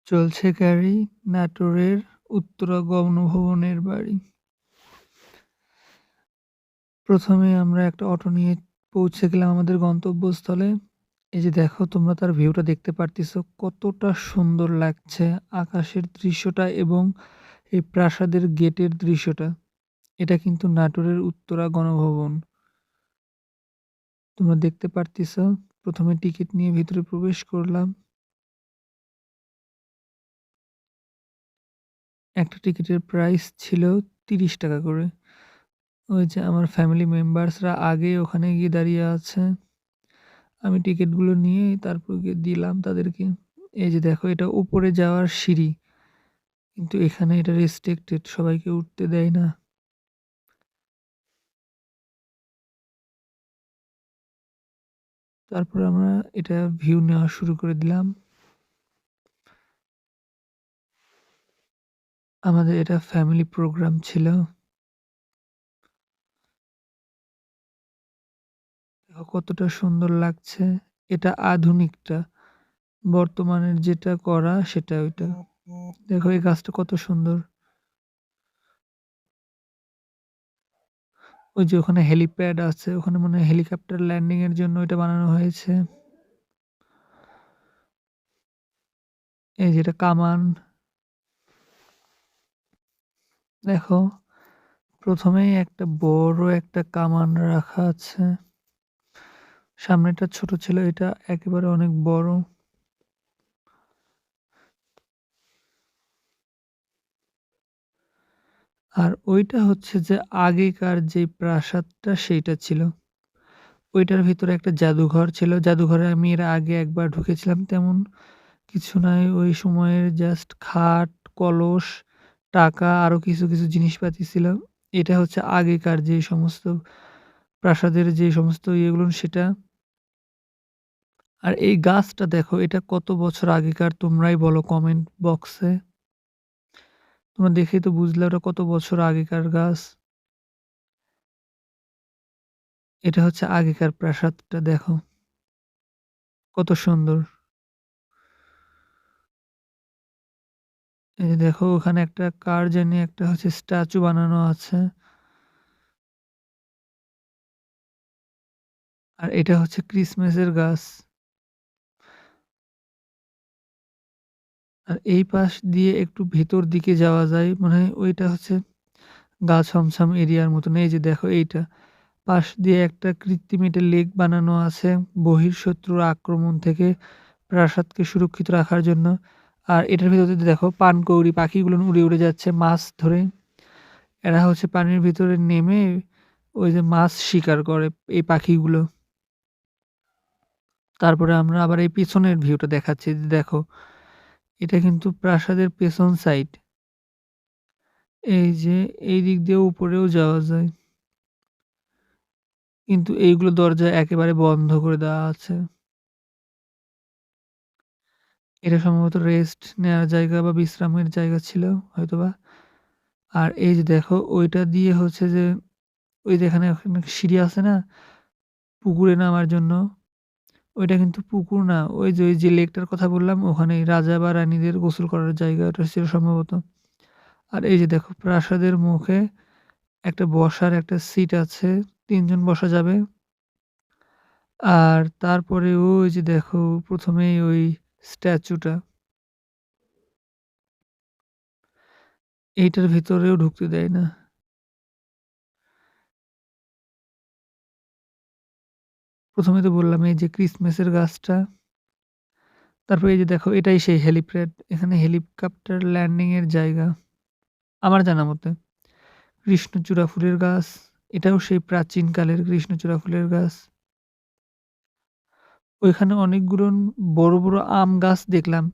চলছে গাড়ি, নাটোরের উত্তরা গণভবনের বাড়ি। ১ম এ আমরা একটা অটো নিয়ে পৌঁছে গেলাম আমাদের গন্তব্যস্থলে। এই যে দেখো তোমরা তার ভিউটা দেখতে পারতেছো কতটা সুন্দর লাগছে আকাশের দৃশ্যটা এবং এই প্রাসাদের গেটের দৃশ্যটা। এটা কিন্তু নাটোরের উত্তরা গণভবন। তোমরা দেখতে পারতেছো। ১ম এ টিকিট নিয়ে ভিতরে প্রবেশ করলাম। একটা টিকিটের প্রাইস ছিল ৳৩০ করে। ওই যে আমার ফ্যামিলি মেম্বার্সরা আগেই ওখানে গিয়ে দাঁড়িয়ে আছে। আমি টিকিটগুলো নিয়ে তারপর গিয়ে দিলাম তাদেরকে। এই যে দেখো এটা উপরে যাওয়ার সিঁড়ি। কিন্তু এখানে এটা রেস্ট্রিক্টেড সবাইকে উঠতে দেয় না। তারপর আমরা এটা ভিউ নেওয়া শুরু করে দিলাম। আমাদের এটা ফ্যামিলি প্রোগ্রাম ছিল। দেখো কতটা সুন্দর লাগছে। এটা আধুনিকটা। বর্তমানের যেটা করা সেটা ওইটা। দেখো এই গাছটা কত সুন্দর। ওই যে ওখানে হেলিপ্যাড আছে। ওখানে মনে হয় হেলিকপ্টার ল্যান্ডিং এর জন্য এটা বানানো হয়েছে। এই যে এটা কামান। দেখো ১ম এই একটা বড় একটা কামান রাখা আছে। সামনেরটা ছোট ছিল, এটা একেবারে অনেক বড়। আর ওইটা হচ্ছে যে আগেকার যে প্রাসাদটা সেইটা ছিল। ওইটার ভিতরে একটা জাদুঘর ছিল। জাদুঘরে আমি এর আগে একবার ঢুকেছিলাম। তেমন কিছু নাই। ওই সময়ের জাস্ট খাট, কলস, টাকা আরো কিছু জিনিসপাতি ছিল। এটা হচ্ছে আগেকার যে সমস্ত প্রাসাদের যে সমস্ত ইয়েগুলো সেটা। আর এই গাছটা দেখো এটা কত বছর আগেকার তোমরাই বলো কমেন্ট বক্সে। তোমরা দেখেই তো বুঝলে ওটা কত বছর আগেকার গাছ। এটা হচ্ছে আগেকার প্রাসাদটা দেখো। কত সুন্দর। এই যে দেখো ওখানে একটা কার জানি একটা হচ্ছে স্ট্যাচু বানানো আছে। আর এটা হচ্ছে ক্রিসমাসের গাছ। আর এই পাশ দিয়ে একটু ভেতর দিকে যাওয়া যায়। মনে হয় ওইটা হচ্ছে গা ছমছম এরিয়ার মতন। এই যে দেখো এইটা। পাশ দিয়ে একটা কৃত্রিম এটা লেক বানানো আছে বহিঃশত্রুর আক্রমণ থেকে প্রাসাদকে সুরক্ষিত রাখার জন্য। আর এটার ভিতরে দেখো পানকৌড়ি পাখিগুলো উড়ে যাচ্ছে মাছ ধরে। এরা হচ্ছে পানির ভিতরে নেমে ওই যে মাছ শিকার করে এই পাখিগুলো। তারপরে আমরা আবার এই পিছনের ভিউটা দেখাচ্ছি যে দেখো, এটা কিন্তু প্রাসাদের পেছন সাইড। এই যে এই দিক দিয়ে উপরেও যাওয়া যায়। কিন্তু এইগুলো দরজা একেবারে বন্ধ করে দেওয়া আছে। এটা সম্ভবত রেস্ট নেওয়ার জায়গা বা বিশ্রামের জায়গা ছিল হয়তোবা। আর এই যে দেখো ওইটা দিয়ে হচ্ছে যে ওই যে এখানে ওখানে সিঁড়ি আছে না পুকুরে নামার জন্য? ওইটা কিন্তু পুকুর না। ওই যে লেকটার কথা বললাম ওখানেই রাজা বা রানীদের গোসল করার জায়গা ওটা ছিল সম্ভবত। আর এই যে দেখো প্রাসাদের মুখে একটা বসার একটা সিট আছে। ৩ জন বসা যাবে। আর তারপরে ওই যে দেখো ১ম এই ওই স্ট্যাচুটা। এইটার ভিতরেও ঢুকতে দেয় না। ১ম এ তো বললাম এই যে ক্রিসমাসের গাছটা। তারপরে এই যে দেখো এটাই সেই হেলিপ্যাড। এখানে হেলিকপ্টার ল্যান্ডিং এর জায়গা। আমার জানা মতে। কৃষ্ণচূড়া ফুলের গাছ। এটাও সেই প্রাচীনকালের কৃষ্ণচূড়া ফুলের গাছ। ওইখানে অনেকগুলো বড় আম গাছ দেখলাম।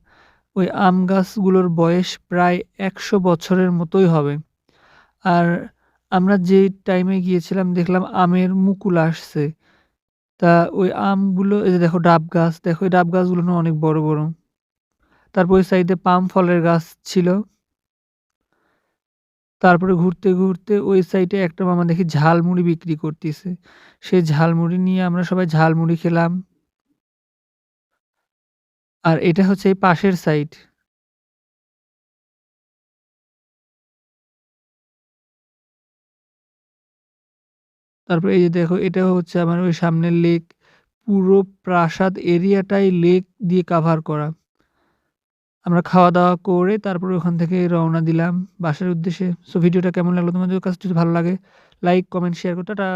ওই আম গাছগুলোর বয়স প্রায় ১০০ বছরের মতোই হবে। আর আমরা যেই টাইমে গিয়েছিলাম দেখলাম আমের মুকুল আসছে। তা ওই আমগুলো এই যে দেখো ডাব গাছ, দেখো এই ডাব গাছগুলো না অনেক বড়। তারপর ওই সাইডে পাম ফলের গাছ ছিল। তারপরে ঘুরতে ওই সাইডে একটা মামা দেখি ঝালমুড়ি বিক্রি করতিছে। সেই ঝালমুড়ি নিয়ে আমরা সবাই ঝালমুড়ি খেলাম। আর এটা হচ্ছে এই পাশের সাইড। তারপরে এই যে দেখো এটা হচ্ছে আমার ওই সামনের লেক। পুরো প্রাসাদ এরিয়াটাই লেক দিয়ে কাভার করা। আমরা খাওয়া-দাওয়া করে তারপরে ওখান থেকে রওনা দিলাম বাসার উদ্দেশ্যে। সো ভিডিওটা কেমন লাগলো তোমাদের কাছে? যদি ভালো লাগে লাইক, কমেন্ট, শেয়ার করো। টাটা।